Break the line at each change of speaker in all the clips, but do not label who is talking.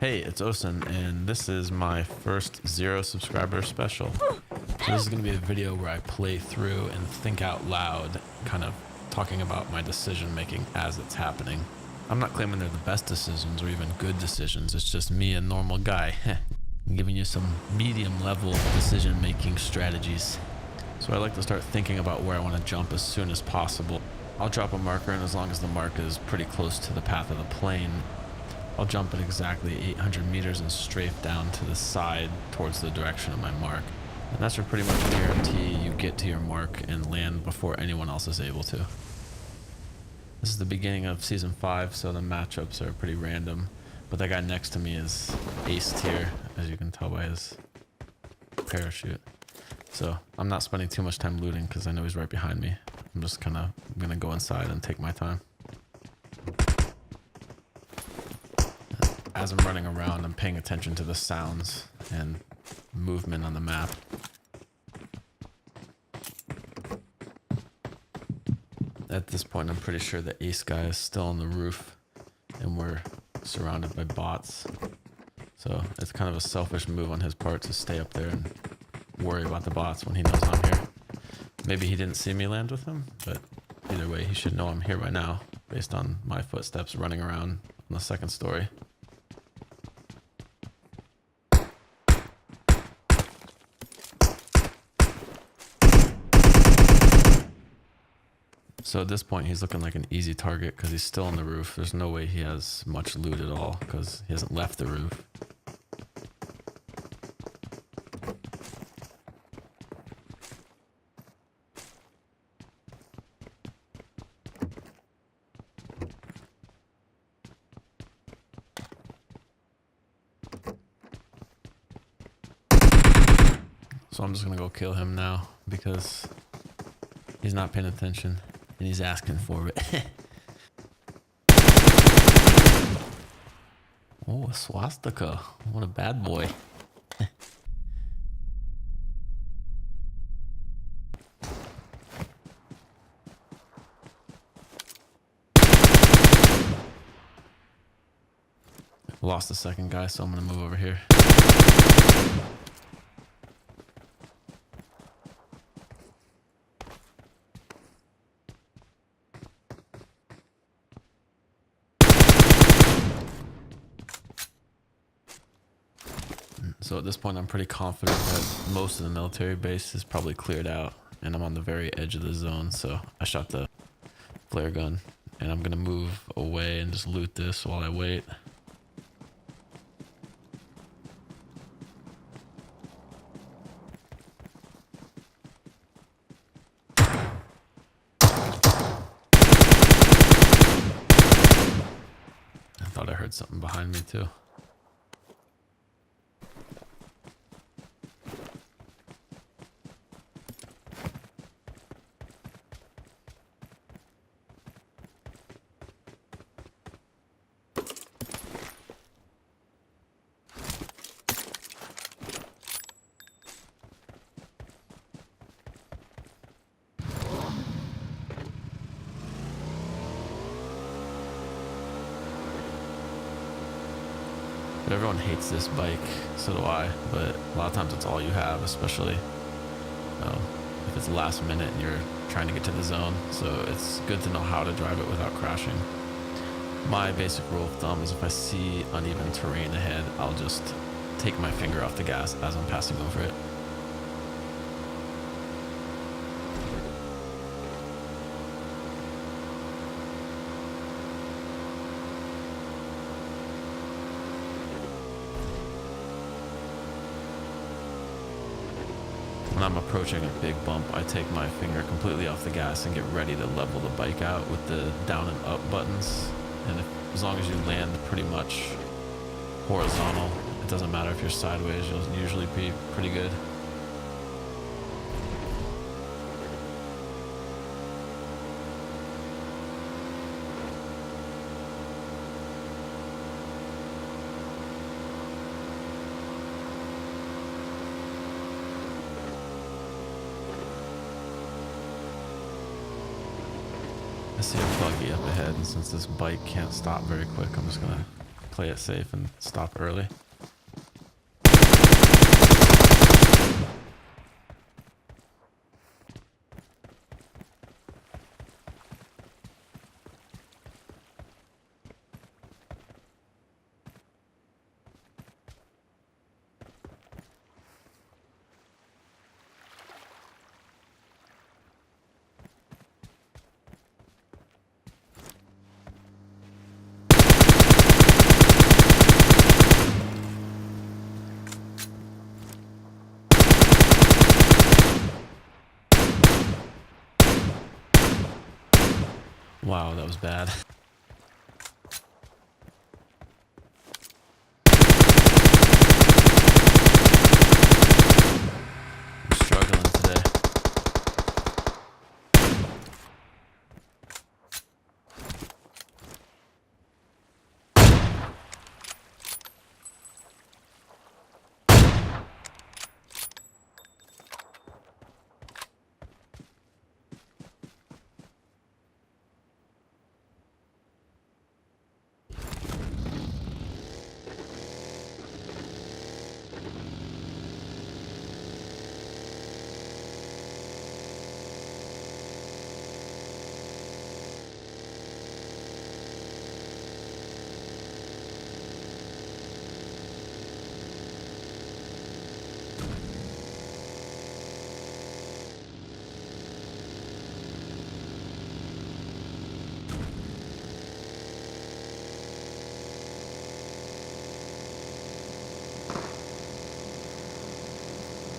Hey, it's Osen, and this is my first 0 subscriber special. So this is going to be a video where I play through and think out loud, kind of talking about my decision making as it's happening. I'm not claiming they're the best decisions or even good decisions, it's just me, a normal guy, giving you some medium level decision making strategies. So I like to start thinking about where I want to jump as soon as possible. I'll drop a marker, and as long as the mark is pretty close to the path of the plane, I'll jump at exactly 800 meters and strafe down to the side towards the direction of my mark. And that's your pretty much guarantee you get to your mark and land before anyone else is able to. This is the beginning of season 5, so the matchups are pretty random. But that guy next to me is ace tier, as you can tell by his parachute. So I'm not spending too much time looting because I know he's right behind me. I'm just gonna go inside and take my time. As I'm running around, I'm paying attention to the sounds and movement on the map. At this point, I'm pretty sure the ace guy is still on the roof and we're surrounded by bots. So it's kind of a selfish move on his part to stay up there and worry about the bots when he knows I'm here. Maybe he didn't see me land with him, but either way, he should know I'm here by now based on my footsteps running around on the second story. So at this point, he's looking like an easy target because he's still on the roof. There's no way he has much loot at all because he hasn't left the roof. So I'm just going to go kill him now because he's not paying attention. And he's asking for it. Oh, a swastika. What a bad boy. Lost the second guy, so I'm going to move over here. So at this point, I'm pretty confident that most of the military base is probably cleared out, and I'm on the very edge of the zone. So I shot the flare gun, and I'm gonna move away and just loot this while I wait. I thought I heard something behind me too. But everyone hates this bike, so do I, but a lot of times it's all you have, especially if it's last minute and you're trying to get to the zone, so it's good to know how to drive it without crashing. My basic rule of thumb is if I see uneven terrain ahead, I'll just take my finger off the gas as I'm passing over it. When I'm approaching a big bump, I take my finger completely off the gas and get ready to level the bike out with the down and up buttons. And as long as you land pretty much horizontal, it doesn't matter if you're sideways, you'll usually be pretty good. I see a buggy up ahead, and since this bike can't stop very quick, I'm just gonna play it safe and stop early. Wow, that was bad. I'm struggling today.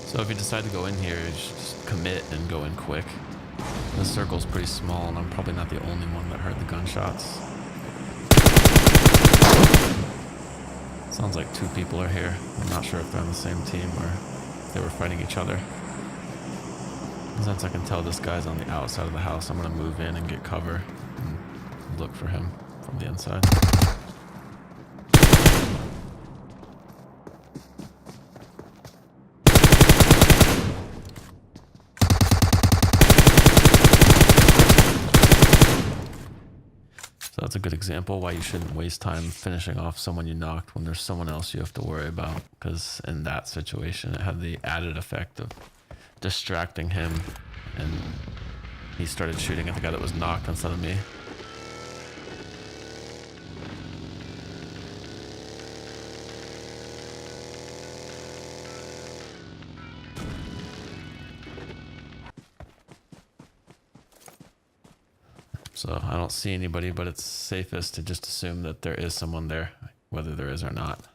So if you decide to go in here, you should just commit and go in quick. The circle's pretty small, and I'm probably not the only one that heard the gunshots. Sounds like 2 people are here. I'm not sure if they're on the same team or if they were fighting each other. Since I can tell this guy's on the outside of the house, I'm gonna move in and get cover and look for him from the inside. So that's a good example why you shouldn't waste time finishing off someone you knocked when there's someone else you have to worry about. Because in that situation, it had the added effect of distracting him, and he started shooting at the guy that was knocked instead of me. So I don't see anybody, but it's safest to just assume that there is someone there, whether there is or not.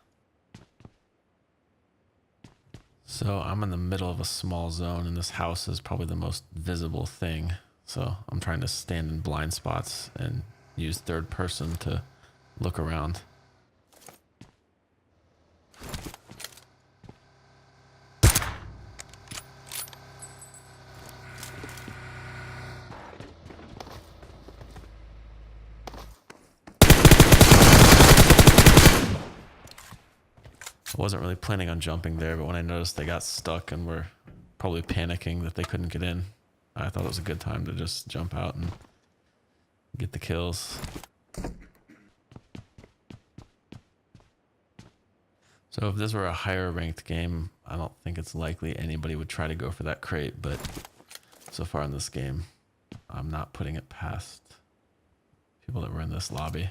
So I'm in the middle of a small zone, and this house is probably the most visible thing. So I'm trying to stand in blind spots and use third person to look around. I wasn't really planning on jumping there, but when I noticed they got stuck and were probably panicking that they couldn't get in, I thought it was a good time to just jump out and get the kills. So if this were a higher ranked game, I don't think it's likely anybody would try to go for that crate, but so far in this game, I'm not putting it past people that were in this lobby.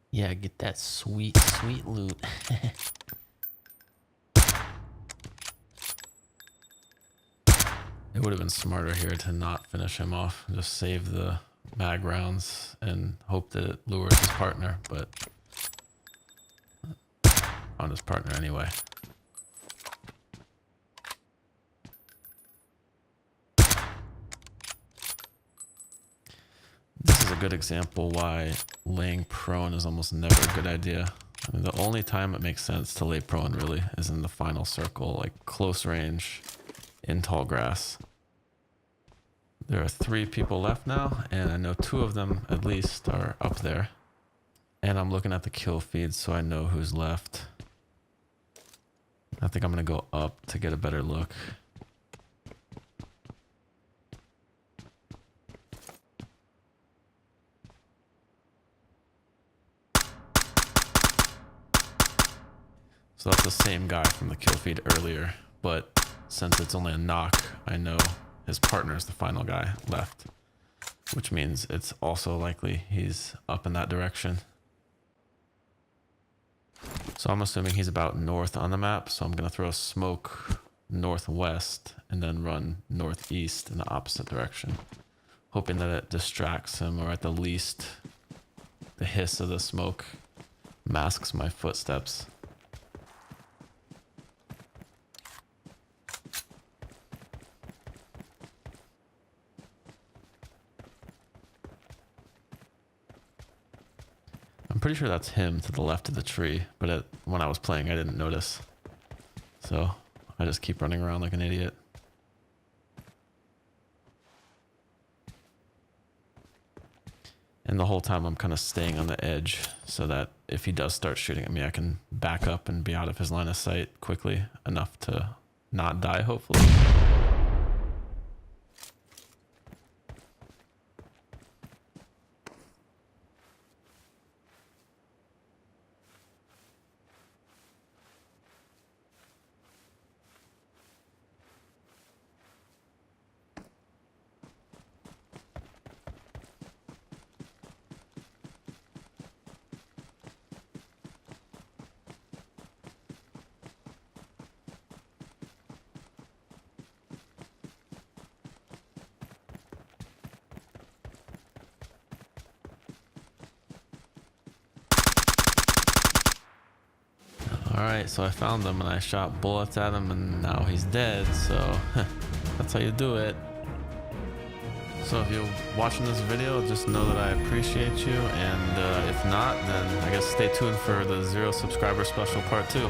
Yeah, get that sweet, sweet loot. It would have been smarter here to not finish him off. Just save the mag rounds and hope that it lures his partner, but on his partner anyway. This is a good example why laying prone is almost never a good idea. I mean, the only time it makes sense to lay prone really is in the final circle, like close range in tall grass. There are 3 people left now, and I know 2 of them at least are up there. And I'm looking at the kill feed so I know who's left. I think I'm going to go up to get a better look. So that's the same guy from the kill feed earlier, but since it's only a knock, I know his partner is the final guy left, which means it's also likely he's up in that direction. So I'm assuming he's about north on the map, so I'm going to throw a smoke northwest and then run northeast in the opposite direction, hoping that it distracts him, or at the least the hiss of the smoke masks my footsteps. I'm pretty sure that's him to the left of the tree, but when I was playing I didn't notice, so I just keep running around like an idiot. And the whole time I'm kind of staying on the edge so that if he does start shooting at me, I can back up and be out of his line of sight quickly enough to not die, hopefully. Alright, so I found him and I shot bullets at him and now he's dead, so that's how you do it. So if you're watching this video, just know that I appreciate you, and if not, then I guess stay tuned for the 0 subscriber special part 2.